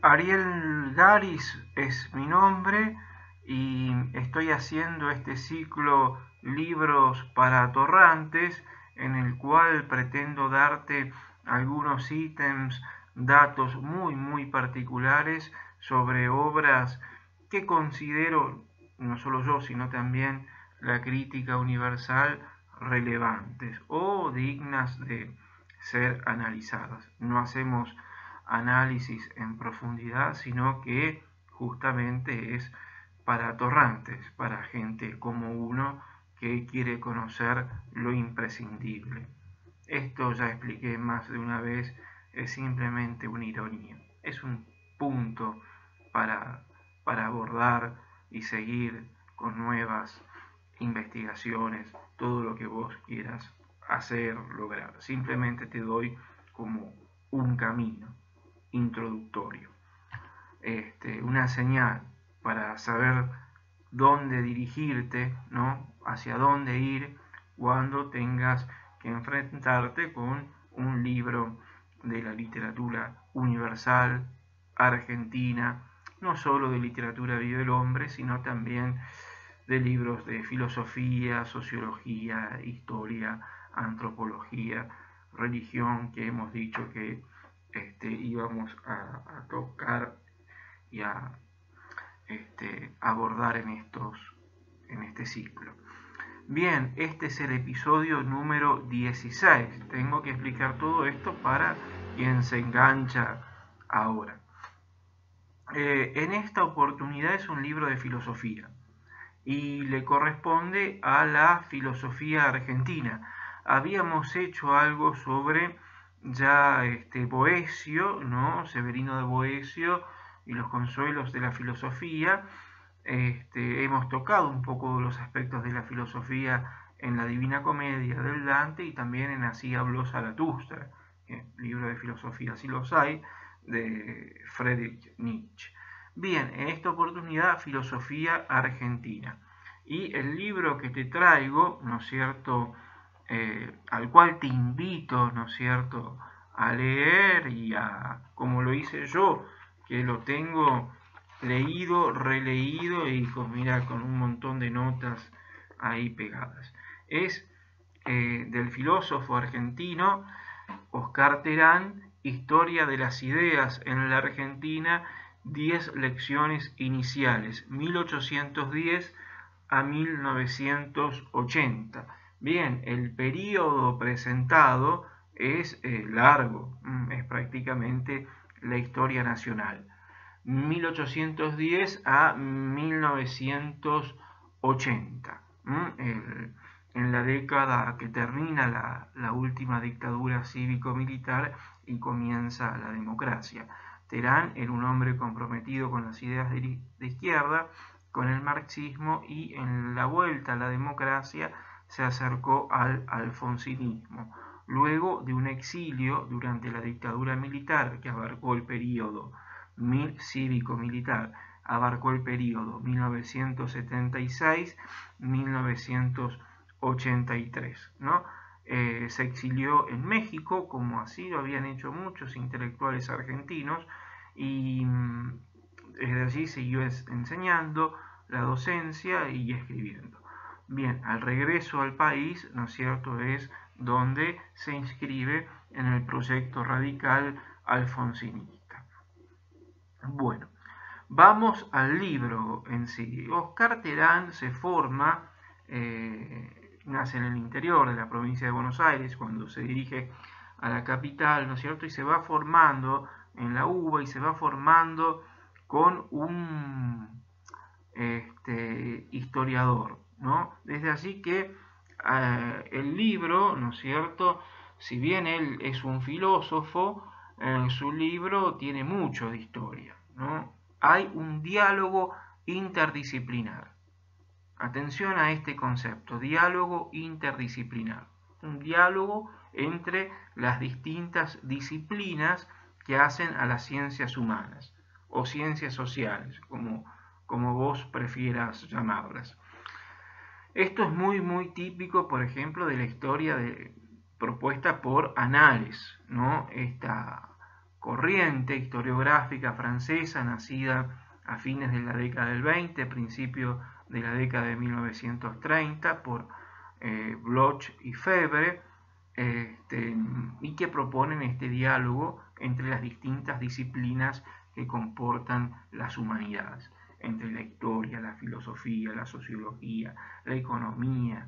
Ariel Garis es mi nombre y estoy haciendo este ciclo Libros para Atorrantes en el cual pretendo darte algunos ítems, datos muy particulares sobre obras que considero, no solo yo, sino también la crítica universal, relevantes o dignas de ser analizadas. No hacemos análisis en profundidad, sino que justamente es para atorrantes, para gente como uno que quiere conocer lo imprescindible. Esto ya expliqué más de una vez, es simplemente una ironía, es un punto para, para abordar y seguir con nuevas investigaciones, todo lo que vos quieras hacer, lograr. Simplemente te doy como un camino introductorio, una señal para saber dónde dirigirte, ¿no? Hacia dónde ir cuando tengas que enfrentarte con un libro de la literatura universal argentina, no solo de literatura vive el hombre, sino también de libros de filosofía, sociología, historia, antropología, religión, que hemos dicho que íbamos a tocar y a abordar en este ciclo. Bien, este es el episodio número 16. Tengo que explicar todo esto para quien se engancha ahora. En esta oportunidad es un libro de filosofía y le corresponde a la filosofía argentina. Habíamos hecho algo sobre ya Boecio, ¿no? Severino de Boecio y los consuelos de la filosofía. Hemos tocado un poco de los aspectos de la filosofía en la Divina Comedia del Dante y también en Así habló Zaratustra, libro de filosofía, si los hay, de Friedrich Nietzsche. Bien, en esta oportunidad, filosofía argentina. Y el libro que te traigo, ¿no es cierto?, al cual te invito, ¿no es cierto?, a leer y como lo hice yo, que lo tengo leído, releído y con un montón de notas ahí pegadas. Es del filósofo argentino Oscar Terán, Historia de las Ideas en la Argentina, 10 lecciones iniciales, 1810 a 1980. Bien, el periodo presentado es largo, es prácticamente la historia nacional. 1810 a 1980. En la década que termina la última dictadura cívico-militar y comienza la democracia. Terán era un hombre comprometido con las ideas de izquierda, con el marxismo, y en la vuelta a la democracia se acercó al alfonsinismo. Luego de un exilio durante la dictadura militar que abarcó el periodo cívico-militar, abarcó el periodo 1976-1983, ¿no? Se exilió en México, como así lo habían hecho muchos intelectuales argentinos, y desde allí siguió enseñando la docencia y escribiendo. Bien, al regreso al país, ¿no es cierto?, es donde se inscribe en el proyecto radical alfonsinista. Bueno, vamos al libro en sí. Oscar Terán se forma, nace en el interior de la provincia de Buenos Aires, cuando se dirige a la capital, ¿no es cierto?, y se va formando en la UBA y se va formando con un historiador, ¿no? Desde así que el libro, ¿no es cierto?, si bien él es un filósofo, su libro tiene mucho de historia, ¿no? Hay un diálogo interdisciplinar. Atención a este concepto, diálogo interdisciplinar. Un diálogo entre las distintas disciplinas que hacen a las ciencias humanas o ciencias sociales, como vos prefieras llamarlas. Esto es muy típico, por ejemplo, de la historia propuesta por Annales, ¿no? corriente historiográfica francesa nacida a fines de la década del 20, principio de la década de 1930, por Bloch y Febvre, y que proponen este diálogo entre las distintas disciplinas que comportan las humanidades, entre la historia, la filosofía, la sociología, la economía,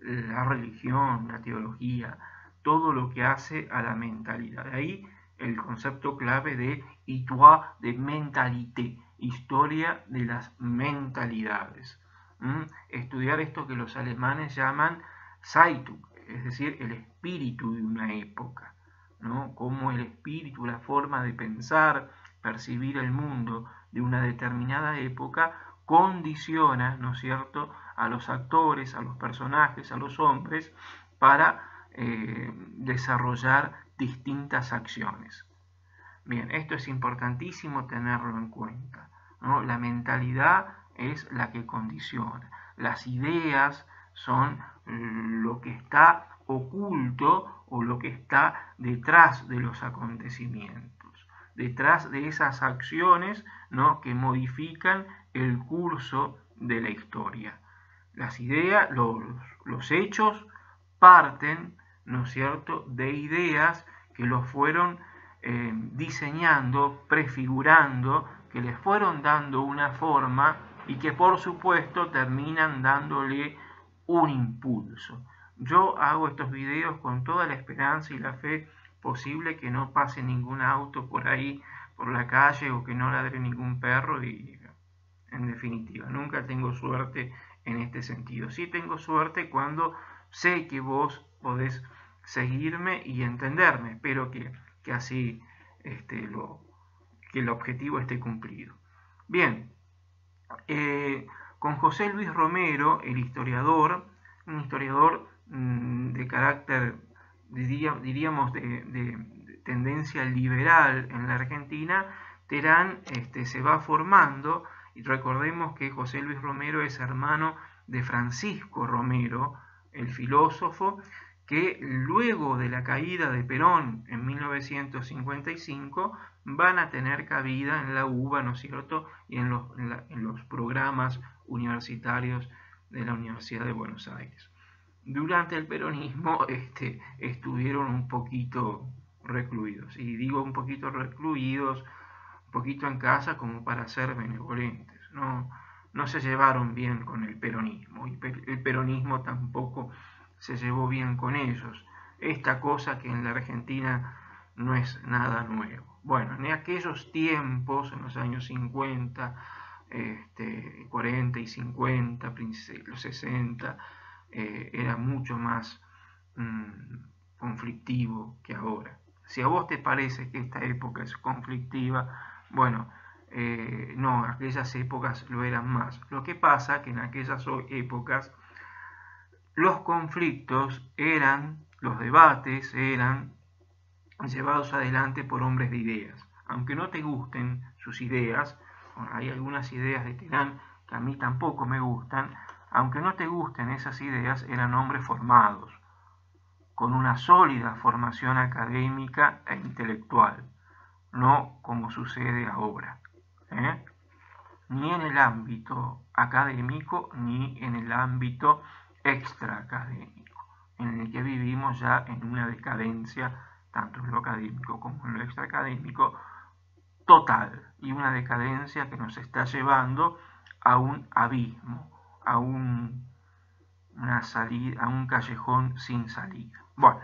la religión, la teología, todo lo que hace a la mentalidad. De ahí el concepto clave de histoire de mentalité, historia de las mentalidades. Estudiar esto que los alemanes llaman Zeitung, es decir, el espíritu de una época, ¿no? Cómo el espíritu, la forma de pensar, percibir el mundo de una determinada época condiciona, ¿no es cierto?, a los actores, a los personajes, a los hombres, para desarrollar distintas acciones. Bien, esto es importantísimo tenerlo en cuenta, ¿no? La mentalidad es la que condiciona. Las ideas son lo que está oculto o lo que está detrás de los acontecimientos, detrás de esas acciones, ¿no?, que modifican el curso de la historia. Las ideas, los hechos parten, ¿no es cierto?, de ideas que los fueron diseñando, prefigurando, que les fueron dando una forma y que por supuesto terminan dándole un impulso. Yo hago estos videos con toda la esperanza y la fe posible que no pase ningún auto por ahí, por la calle, o que no ladre ningún perro, y en definitiva, nunca tengo suerte en este sentido. Sí tengo suerte cuando sé que vos seguirme y entenderme. Espero que así que el objetivo esté cumplido. Bien, con José Luis Romero, el historiador, un historiador de carácter, diríamos, de tendencia liberal en la Argentina, Terán se va formando, y recordemos que José Luis Romero es hermano de Francisco Romero, el filósofo, que luego de la caída de Perón en 1955 van a tener cabida en la UBA, ¿no es cierto?, y en los programas universitarios de la Universidad de Buenos Aires. Durante el peronismo estuvieron un poquito recluidos, y digo un poquito recluidos, un poquito en casa, como para ser benevolentes. No se llevaron bien con el peronismo, y el peronismo tampoco se llevó bien con ellos. Esta cosa que en la Argentina no es nada nuevo. Bueno, en aquellos tiempos, en los años 50, 40 y 50, los 60, era mucho más conflictivo que ahora. Si a vos te parece que esta época es conflictiva, bueno, no, aquellas épocas lo eran más. Lo que pasa que en aquellas épocas los conflictos los debates eran llevados adelante por hombres de ideas. Aunque no te gusten sus ideas, hay algunas ideas de Terán que a mí tampoco me gustan, aunque no te gusten esas ideas, eran hombres formados, con una sólida formación académica e intelectual, no como sucede ahora, ni en el ámbito académico ni en el ámbito extraacadémico, en el que vivimos ya en una decadencia, tanto en lo académico como en lo extraacadémico, total, y una decadencia que nos está llevando a un abismo, a un callejón sin salida. Bueno,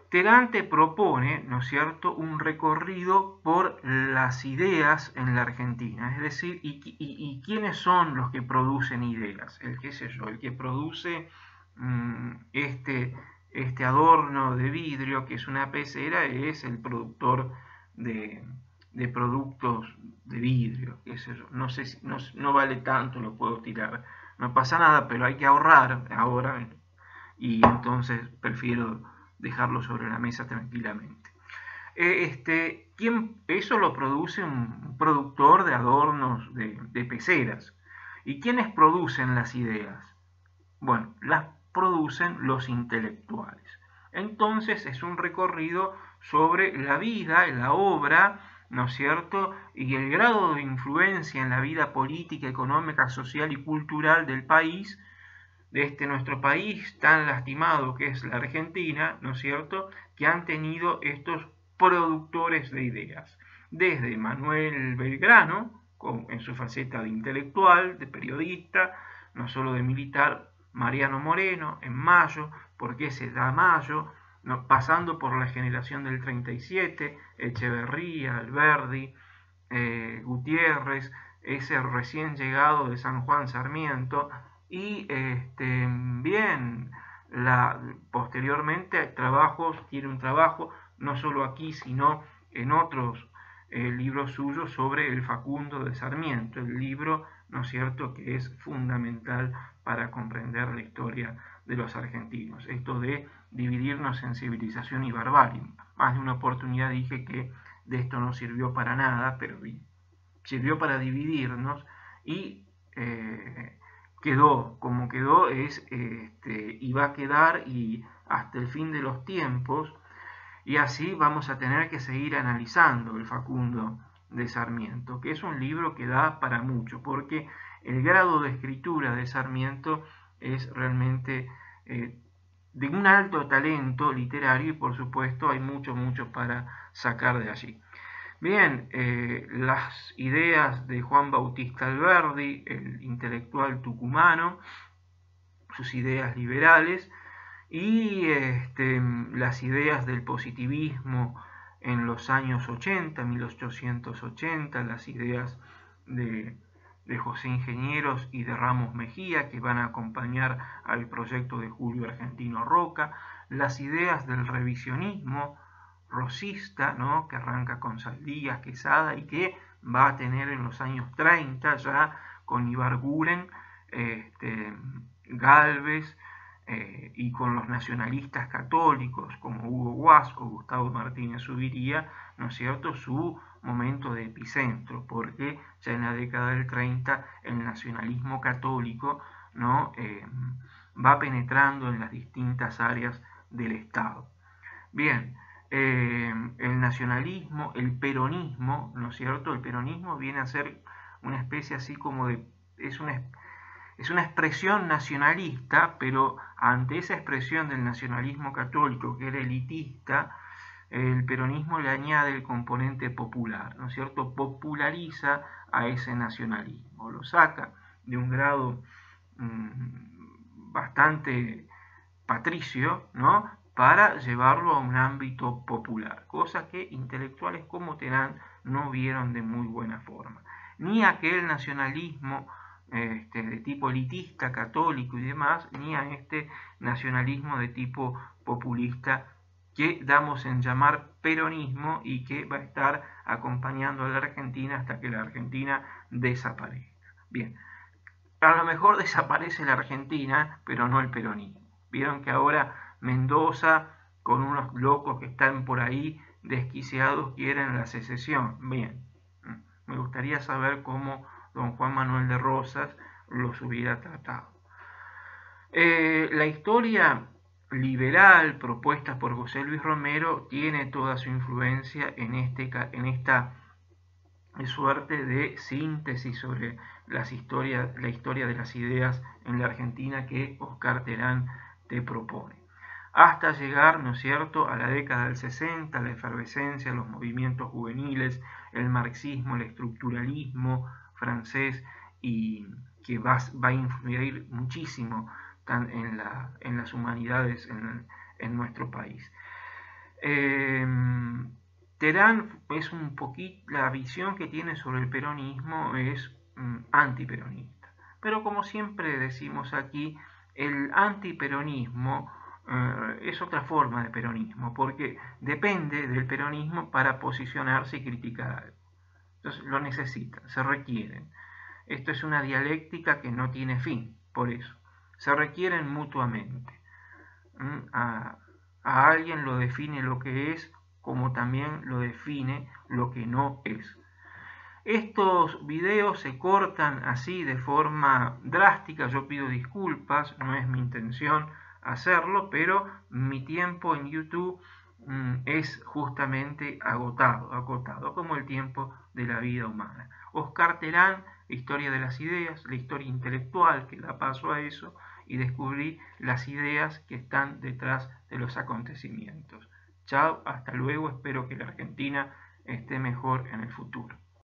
Terán te propone, ¿no es cierto?, un recorrido por las ideas en la Argentina, es decir, y quiénes son los que producen ideas. El que produce este adorno de vidrio, que es una pecera, es el productor de productos de vidrio, qué sé yo. No sé si no vale tanto, lo puedo tirar, no pasa nada, pero hay que ahorrar ahora, y entonces prefiero dejarlo sobre la mesa tranquilamente. Eso lo produce un productor de adornos de peceras. ¿Y quiénes producen las ideas? Bueno, las producen los intelectuales. Entonces es un recorrido sobre la vida, la obra, ¿no es cierto?, y el grado de influencia en la vida política, económica, social y cultural del país, de nuestro país tan lastimado que es la Argentina, ¿no es cierto?, que han tenido estos productores de ideas. Desde Manuel Belgrano, en su faceta de intelectual, de periodista, no solo de militar, Mariano Moreno, en Mayo, ¿por qué se da Mayo?, ¿no?, pasando por la generación del 37, Echeverría, Alberdi, Gutiérrez, ese recién llegado de San Juan Sarmiento, y bien, posteriormente tiene un trabajo, no solo aquí, sino en otros libros suyos sobre el Facundo de Sarmiento, el libro, ¿no es cierto?, que es fundamental para comprender la historia de los argentinos, esto de dividirnos en civilización y barbarie. Más de una oportunidad dije que de esto no sirvió para nada, pero sirvió para dividirnos y quedó como quedó, y va a quedar y hasta el fin de los tiempos, y así vamos a tener que seguir analizando el Facundo de Sarmiento, que es un libro que da para mucho, porque el grado de escritura de Sarmiento es realmente de un alto talento literario, y por supuesto hay mucho para sacar de allí. Bien, las ideas de Juan Bautista Alberdi, el intelectual tucumano, sus ideas liberales, y las ideas del positivismo en los años 80, 1880, las ideas de José Ingenieros y de Ramos Mejía, que van a acompañar al proyecto de Julio Argentino Roca, las ideas del revisionismo rosista, ¿no?, que arranca con Saldías, Quesada, y que va a tener en los años 30 ya con Ibarguren, Gálvez, y con los nacionalistas católicos como Hugo Guas o Gustavo Martínez Zuviría, ¿no es cierto?, su momento de epicentro, porque ya en la década del 30 el nacionalismo católico, ¿no?, va penetrando en las distintas áreas del Estado. Bien, el nacionalismo, el peronismo, ¿no es cierto?, el peronismo viene a ser una especie así como de, es una expresión nacionalista, pero ante esa expresión del nacionalismo católico que era elitista, el peronismo le añade el componente popular, ¿no es cierto?, populariza a ese nacionalismo, lo saca de un grado bastante patricio, ¿no?, para llevarlo a un ámbito popular, cosa que intelectuales como Terán no vieron de muy buena forma. Ni aquel nacionalismo de tipo elitista, católico y demás, ni a este nacionalismo de tipo populista que damos en llamar peronismo y que va a estar acompañando a la Argentina hasta que la Argentina desaparezca. Bien, a lo mejor desaparece la Argentina, pero no el peronismo. Vieron que ahora Mendoza, con unos locos que están por ahí desquiciados, quieren la secesión. Bien, me gustaría saber cómo don Juan Manuel de Rosas los hubiera tratado. La historia liberal propuesta por José Luis Romero tiene toda su influencia en esta suerte de síntesis sobre la historia de las ideas en la Argentina que Oscar Terán te propone. Hasta llegar, ¿no es cierto?, a la década del 60, la efervescencia, los movimientos juveniles, el marxismo, el estructuralismo francés, y que va a influir muchísimo en las humanidades en nuestro país. Terán es un poquito, la visión que tiene sobre el peronismo es antiperonista, pero como siempre decimos aquí, el antiperonismo es otra forma de peronismo, porque depende del peronismo para posicionarse y criticar algo. Entonces lo necesitan, se requieren. Esto es una dialéctica que no tiene fin, por eso. Se requieren mutuamente. A alguien lo define lo que es, como también lo define lo que no es. Estos videos se cortan así de forma drástica, yo pido disculpas, no es mi intención hacerlo, pero mi tiempo en YouTube es justamente agotado como el tiempo de la vida humana. Oscar Terán, la historia de las ideas, la historia intelectual que da paso a eso, y descubrí las ideas que están detrás de los acontecimientos. Chao, hasta luego, espero que la Argentina esté mejor en el futuro.